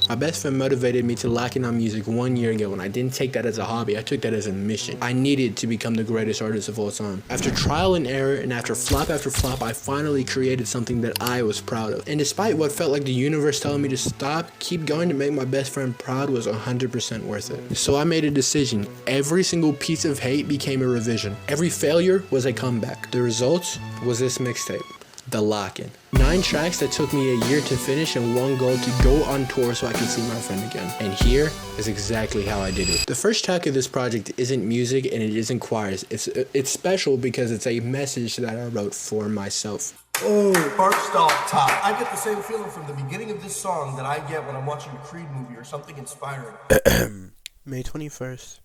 My best friend motivated me to lock in on music 1 year ago, and I didn't take that as a hobby, I took that as a mission. I needed to become the greatest artist of all time. After trial and error, and after flop after flop, I finally created something that I was proud of. And despite what felt like the universe telling me to stop, keep going to make my best friend proud was 100% worth it. So I made a decision. Every single piece of hate became a revision. Every failure was a comeback. The result was this mixtape, The Lock-In. 9 tracks that took me a year to finish and one goal to go on tour so I can see my friend again. And here is exactly how I did it. The first track of this project isn't music and it isn't choirs. It's special because it's a message that I wrote for myself. Oh, first off top, I get the same feeling from the beginning of this song that I get when I'm watching a Creed movie or something inspiring. May 21st.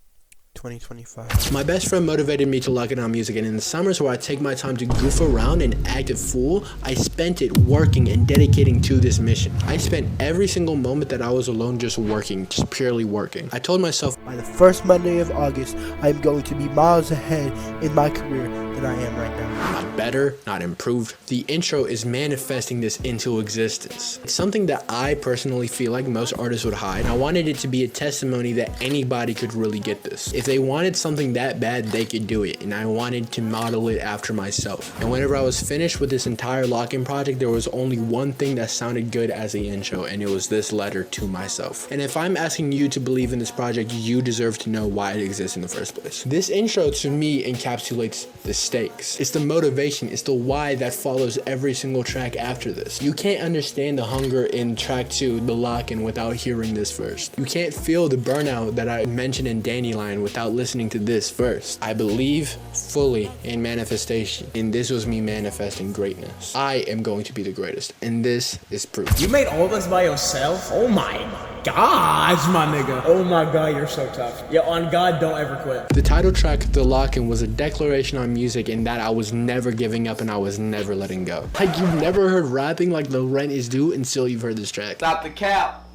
2025. My best friend motivated me to lock in on music, and in the summers where I take my time to goof around and act a fool, I spent it working and dedicating to this mission. I spent every single moment that I was alone just working, just purely working. I told myself, by the first Monday of August, I am going to be miles ahead in my career than I am right now. Not better, not improved. The intro is manifesting this into existence. It's something that I personally feel like most artists would hide. I wanted it to be a testimony that anybody could really get this. If they wanted something that bad, they could do it, and I wanted to model it after myself. And whenever I was finished with this entire lock-in project, there was only one thing that sounded good as the intro, and it was this letter to myself. And if I'm asking you to believe in this project, you deserve to know why it exists in the first place. This intro to me encapsulates the stakes. It's the motivation, it's the why that follows every single track after this. You can't understand the hunger in track 2, The Lock-In, without hearing this first. You can't feel the burnout that I mentioned in Dandelion without listening to this first. I believe fully in manifestation, and this was me manifesting greatness. I am going to be the greatest, and this is proof. You made all this by yourself? Oh my gosh, my nigga. Oh my god, you're so tough. Yeah, on God, don't ever quit. The title track, The Lock-In, was a declaration on music in that I was never giving up and I was never letting go. Like, you've never heard rapping like the rent is due until you've heard this track. Stop the cap.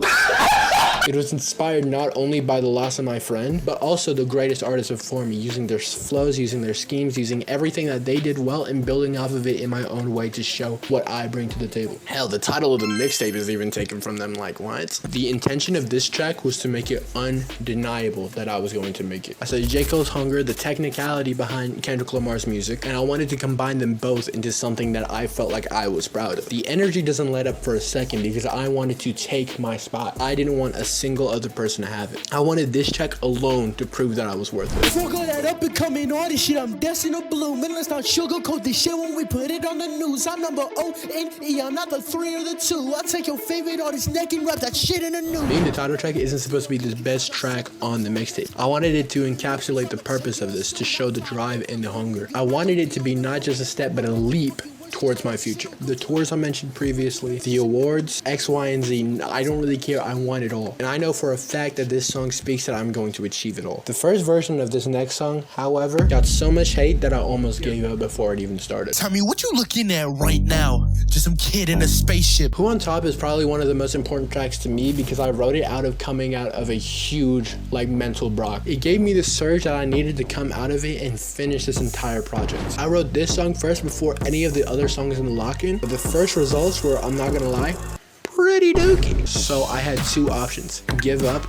It was inspired not only by the loss of my friend, but also the greatest artists before me, using their flows, using their schemes, using everything that they did well and building off of it in my own way to show what I bring to the table. Hell, the title of the mixtape is even taken from them, like, what? The intention of this track was to make it undeniable that I was going to make it. I said J. Cole's hunger, the technicality behind Kendrick Lamar's music, and I wanted to combine them both into something that I felt like I was proud of. The energy doesn't let up for a second because I wanted to take my spot. I didn't want a single other person to have it. I wanted this track alone to prove that I was worth it. Fuck all that up and coming artist shit, I'm destined to bloom. And let's not sugarcoat this shit when we put it on the news. I'm number O-N-E, I'm not the 3 or the 2. I'll take your favorite artist neck and rap that shit in the news. Being the title track isn't supposed to be the best track on the mixtape. I wanted it to encapsulate the purpose of this, to show the drive and the hunger. I wanted it to be not just a step, but a leap towards my future. The tours I mentioned previously, the awards, X, Y, and Z, I don't really care. I want it all. And I know for a fact that this song speaks that I'm going to achieve it all. The first version of this next song, however, got so much hate that I almost gave up before it even started. Tell me what you looking at right now? Just some kid in a spaceship. Who on Top is probably one of the most important tracks to me because I wrote it out of coming out of a huge, like, mental block. It gave me the surge that I needed to come out of it and finish this entire project. I wrote this song first before any of the other songs in the lock-in, but the first results were, I'm not gonna lie, pretty dookie. So I had 2 options: give up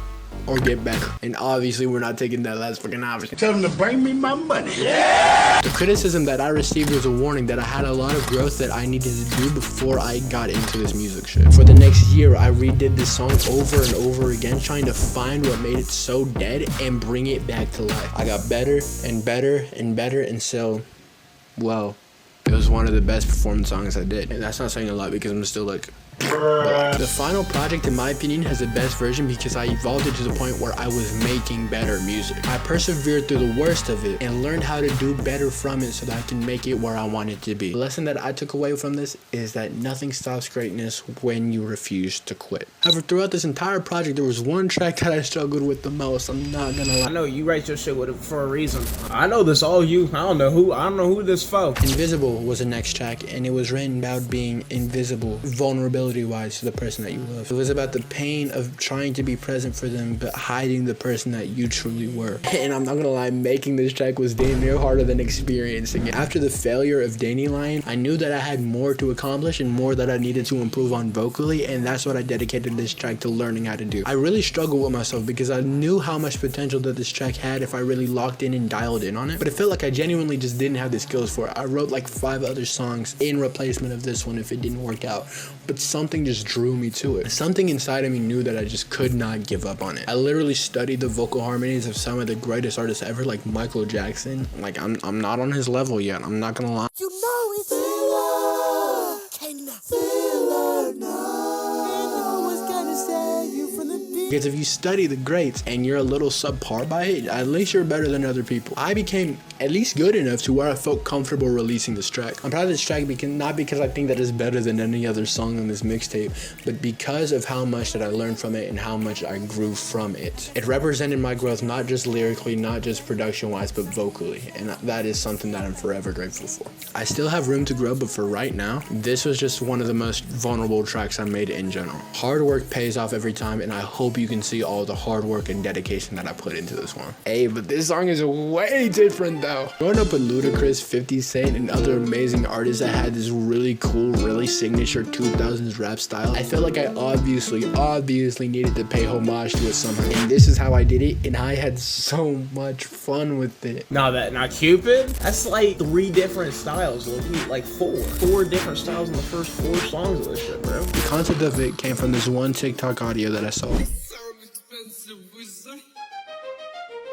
or get better. And obviously we're not taking that last fucking option. Tell them to bring me my money. Yeah! The criticism that I received was a warning that I had a lot of growth that I needed to do before I got into this music shit. For the next year, I redid this song over and over again, trying to find what made it so dead and bring it back to life. I got better and better and better, and so, well, it was one of the best performance songs I did. And that's not saying a lot because I'm still like... The final project, in my opinion, has the best version because I evolved it to the point where I was making better music. I persevered through the worst of it and learned how to do better from it so that I can make it where I want it to be. The lesson that I took away from this is that nothing stops greatness when you refuse to quit. However, throughout this entire project, there was one track that I struggled with the most. I'm not gonna lie. I know you write your shit with it for a reason. I know this all you. I don't know who this for. Invisible was the next track, and it was written about being invisible, vulnerability, accountability-wise to the person that you love. It was about the pain of trying to be present for them, but hiding the person that you truly were. And I'm not gonna lie, making this track was damn near harder than experiencing it. After the failure of Dandelion, I knew that I had more to accomplish and more that I needed to improve on vocally, and that's what I dedicated this track to learning how to do. I really struggled with myself because I knew how much potential that this track had if I really locked in and dialed in on it, but it felt like I genuinely just didn't have the skills for it. I wrote like 5 other songs in replacement of this one if it didn't work out, but something just drew me to it. Something inside of me knew that I just could not give up on it. I literally studied the vocal harmonies of some of the greatest artists ever, like Michael Jackson. Like I'm not on his level yet, I'm not gonna lie. You know it's Thriller. Thriller, no. I was gonna say you from the beat. Because if you study the greats and you're a little subpar by it, at least you're better than other people. I became at least good enough to where I felt comfortable releasing this track. I'm proud of this track not because I think that it's better than any other song on this mixtape, but because of how much that I learned from it and how much I grew from it. It represented my growth, not just lyrically, not just production-wise, but vocally, and that is something that I'm forever grateful for. I still have room to grow, but for right now, this was just one of the most vulnerable tracks I made in general. Hard work pays off every time, and I hope you can see all the hard work and dedication that I put into this one. Hey, but this song is way different though. Growing up with Ludacris, 50 Cent, and other amazing artists that had this really cool, really signature 2000s rap style, I felt like I obviously needed to pay homage to it somehow. And this is how I did it, and I had so much fun with it. Now Cupid, that's like 3 different styles, like 4 different styles in the first 4 songs of this shit, bro. The concept of it came from this one TikTok audio that I saw.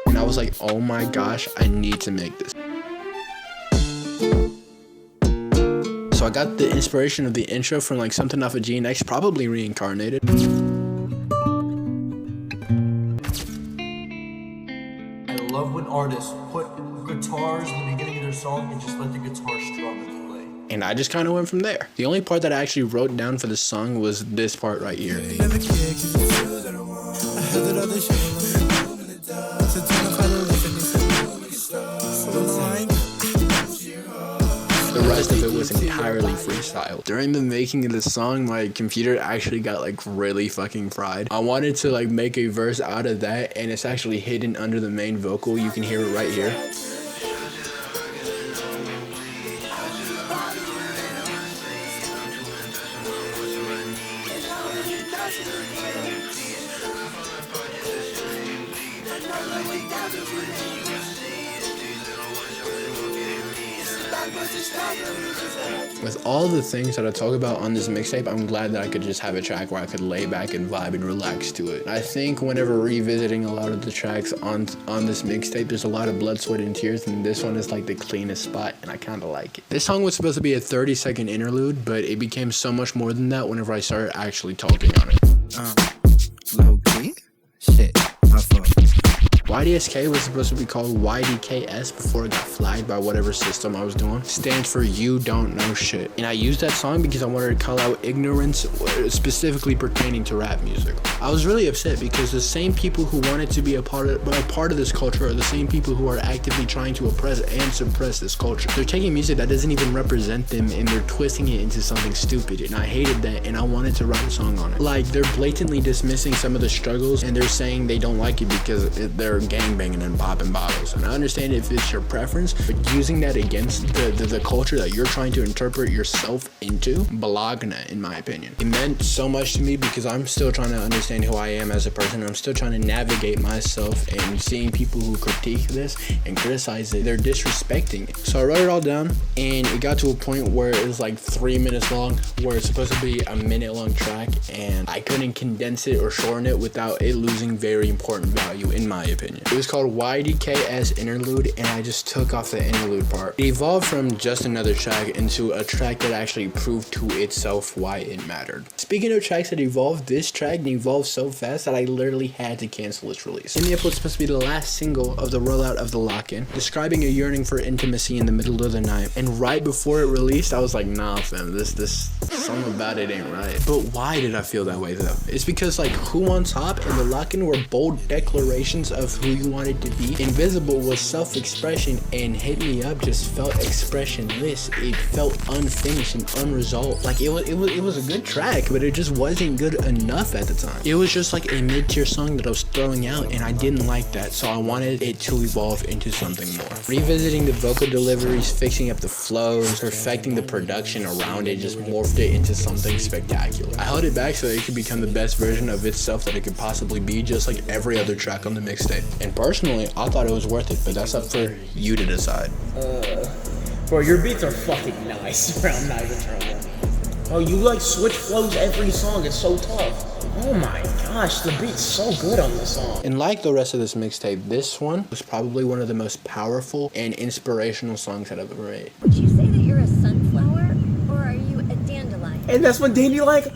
And I was like, oh my gosh, I need to make this. So I got the inspiration of the intro from like something off of GNX, probably reincarnated. I love when artists put guitars in the beginning of their song and just let the guitar strum and play. And I just kind of went from there. The only part that I actually wrote down for the song was this part right here. The rest of it was entirely freestyle. During the making of the song, my computer actually got like really fucking fried. I wanted to like make a verse out of that, and it's actually hidden under the main vocal. You can hear it right here. With all the things that I talk about on this mixtape, I'm glad that I could just have a track where I could lay back and vibe and relax to it. I think whenever revisiting a lot of the tracks on this mixtape, there's a lot of blood, sweat, and tears, and this one is like the cleanest spot, and I kind of like it. This song was supposed to be a 30-second interlude, but it became so much more than that whenever I started actually talking on it. Low key? Shit, my fault. YDSK was supposed to be called YDKS before it got flagged by whatever system I was doing. Stands for You Don't Know Shit. And I used that song because I wanted to call out ignorance, specifically pertaining to rap music. I was really upset because the same people who wanted to be a part of this culture are the same people who are actively trying to oppress and suppress this culture. They're taking music that doesn't even represent them and they're twisting it into something stupid, and I hated that, and I wanted to write a song on it. Like, they're blatantly dismissing some of the struggles, and they're saying they don't like it because they're gangbanging and popping bottles. And I understand if it's your preference, but using that against the culture that you're trying to interpret yourself into, balagna, in my opinion. It meant so much to me because I'm still trying to understand who I am as a person. I'm still trying to navigate myself, and seeing people who critique this and criticize it, they're disrespecting it. So I wrote it all down, and it got to a point where it was like 3 minutes long, where it's supposed to be a minute-long track, and I couldn't condense it or shorten it without it losing very important value, in my opinion. It was called YDKS Interlude, and I just took off the interlude part. It evolved from just another track into a track that actually proved to itself why it mattered. Speaking of tracks that evolved, this track evolved so fast that I literally had to cancel its release. In the Up was supposed to be the last single of the rollout of the Lock-In, describing a yearning for intimacy in the middle of the night. And right before it released, I was like, nah fam, this something about it ain't right. But why did I feel that way though? It's because like Who on Top and the Lock-In were bold declarations of who you wanted to be. Invisible was self-expression, and Hit Me Up just felt expressionless. It felt unfinished and unresolved. Like it was a good track, but it just wasn't good enough at the time. It was just like a mid-tier song that I was throwing out, and I didn't like that, so I wanted it to evolve into something more. Revisiting the vocal deliveries, fixing up the flows, perfecting the production around it, just morphed it into something spectacular. I held it back so that it could become the best version of itself that it could possibly be, just like every other track on the mixtape. And personally, I thought it was worth it, but that's up for you to decide. Bro, your beats are fucking nice, bro. I'm not even trying. Oh, you like switch flows every song. It's so tough. Oh my gosh, the beat's so good on this song. And like the rest of this mixtape, this one was probably one of the most powerful and inspirational songs that I've ever made. Would you say that you're a sunflower, or are you a dandelion? And that's when Danny like, If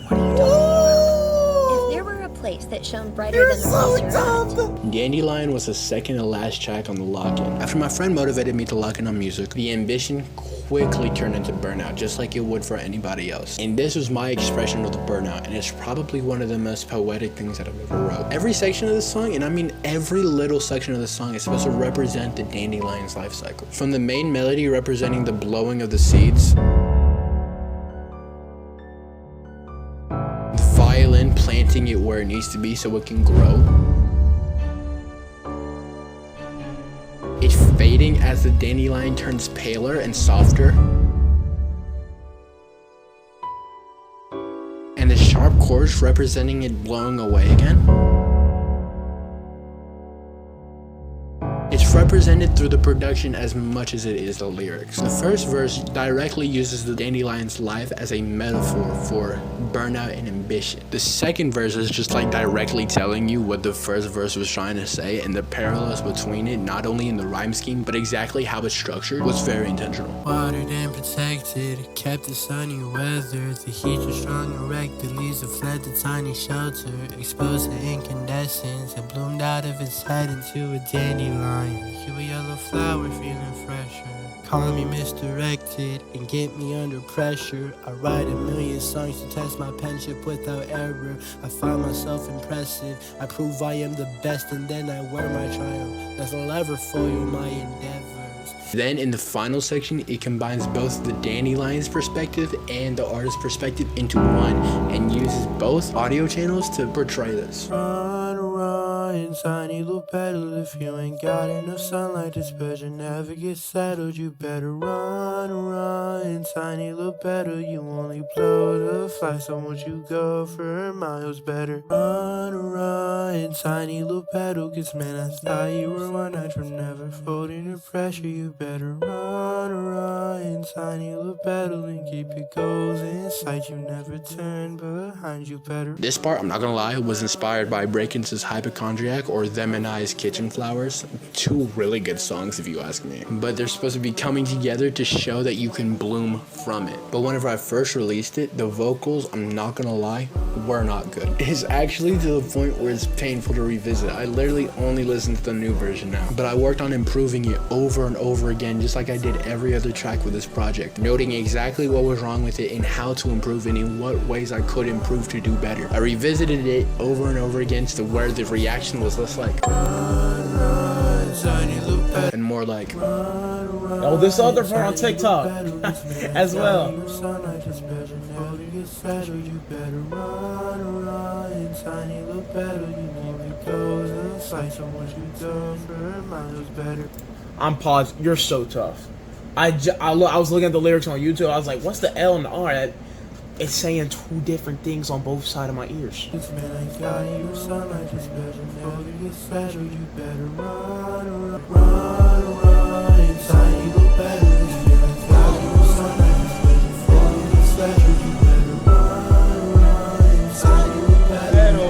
there were a place that shone brighter than the place you're at, Dandelion was the second to last track on the lock-in. After my friend motivated me to lock in on music, the ambition quickly turned into burnout, just like it would for anybody else. And this was my expression of the burnout, and it's probably one of the most poetic things that I've ever wrote. Every section of the song, and I mean every little section of the song, is supposed to represent the dandelion's life cycle. From the main melody representing the blowing of the seeds, the violin planting it where it needs to be so it can grow, it's fading as the dandelion turns paler and softer, and the sharp chords representing it blowing away again. It's represented through the production as much as it is the lyrics. The first verse directly uses the dandelion's life as a metaphor for burnout and ambition. The second verse is just like directly telling you what the first verse was trying to say, and the parallels between it, not only in the rhyme scheme, but exactly how it's structured, was very intentional. Watered and protected, kept the sunny weather. The heat was strong and wrecked, the leaves have fled the tiny shelter. Exposed to incandescence, it bloomed out of its head into a dandelion. You a yellow flower feeling fresher. Call me misdirected and get me under pressure. I write a million songs to test my penmanship without error. I find myself impressive, I prove I am the best, and then I wear my triumph. That'll ever foil my endeavors. Then in the final section, it combines both the dandelion's perspective and the artist's perspective into one, and uses both audio channels to portray this. Run, tiny little petal. If you ain't got enough sunlight, this bird you never get settled. You better run, tiny little petal. You only blow the fly, so won't you go for miles better? Run, tiny little petal. Cause man, I thought you were one night from never folding the pressure. You better run, tiny little petal, and keep your goals in sight. You never turn behind, you better. This part, I'm not gonna lie, was inspired by Breakin's Hypochondriac or Them and I's Kitchen Flowers. Two really good songs if you ask me. But they're supposed to be coming together to show that you can bloom from it. But whenever I first released it, the vocals, I'm not gonna lie, were not good. It's actually to the point where it's painful to revisit. I literally only listen to the new version now. But I worked on improving it over and over again, just like I did every other track with this project, noting exactly what was wrong with it and how to improve it and what ways I could improve to do better. I revisited it over and over again to where the reaction was less like and more like oh, this other part on TikTok as well. I'm paused. You're so tough. I was looking at the lyrics on YouTube. I was like, what's the L and the R? It's saying two different things on both sides of my ears.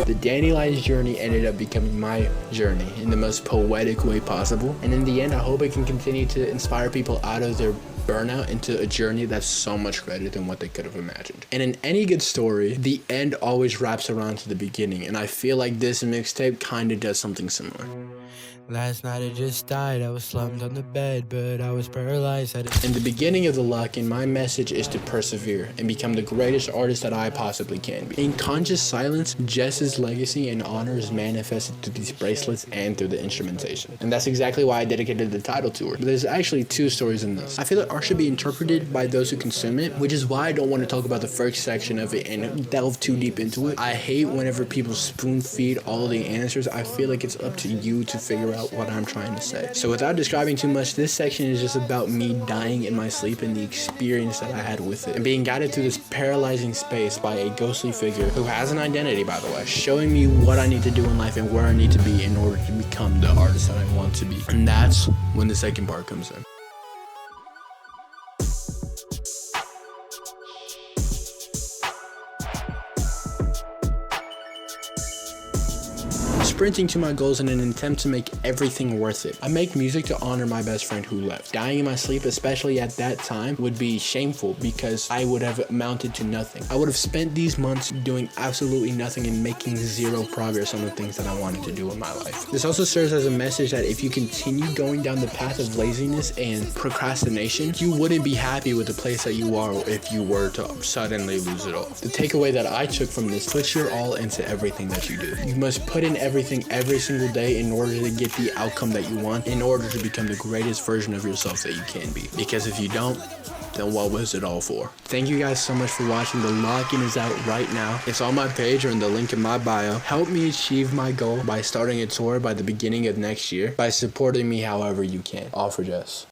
The dandelion's journey ended up becoming my journey in the most poetic way possible. And in the end, I hope it can continue to inspire people out of their burnout into a journey that's so much greater than what they could have imagined. And in any good story, the end always wraps around to the beginning, and I feel like this mixtape kind of does something similar. Last night I just died, I was slumped on the bed, but I was paralyzed. In the beginning of the lock-in, my message is to persevere and become the greatest artist that I possibly can be. In conscious silence, Jess's legacy and honor is manifested through these bracelets and through the instrumentation. And that's exactly why I dedicated the title to her. But there's actually two stories in this. I feel like art should be interpreted by those who consume it, which is why I don't want to talk about the first section of it and delve too deep into it. I hate whenever people spoon feed all the answers. I feel like it's up to you to figure out what I'm trying to say. So without describing too much, this section is just about me dying in my sleep and the experience that I had with it, and being guided through this paralyzing space by a ghostly figure who has an identity, by the way, showing me what I need to do in life and where I need to be in order to become the artist that I want to be. And that's when the second part comes in. Sprinting to my goals in an attempt to make everything worth it. I make music to honor my best friend who left. Dying in my sleep, especially at that time, would be shameful because I would have amounted to nothing. I would have spent these months doing absolutely nothing and making zero progress on the things that I wanted to do in my life. This also serves as a message that if you continue going down the path of laziness and procrastination, you wouldn't be happy with the place that you are if you were to suddenly lose it all. The takeaway that I took from this: put your all into everything that you do. You must put in everything every single day in order to get the outcome that you want, in order to become the greatest version of yourself that you can be. Because if you don't, then what was it all for? Thank you guys so much for watching. The lock-in is out right now. It's on my page or in the link in my bio. Help me achieve my goal by starting a tour by the beginning of next year, by supporting me however you can. All for Jess.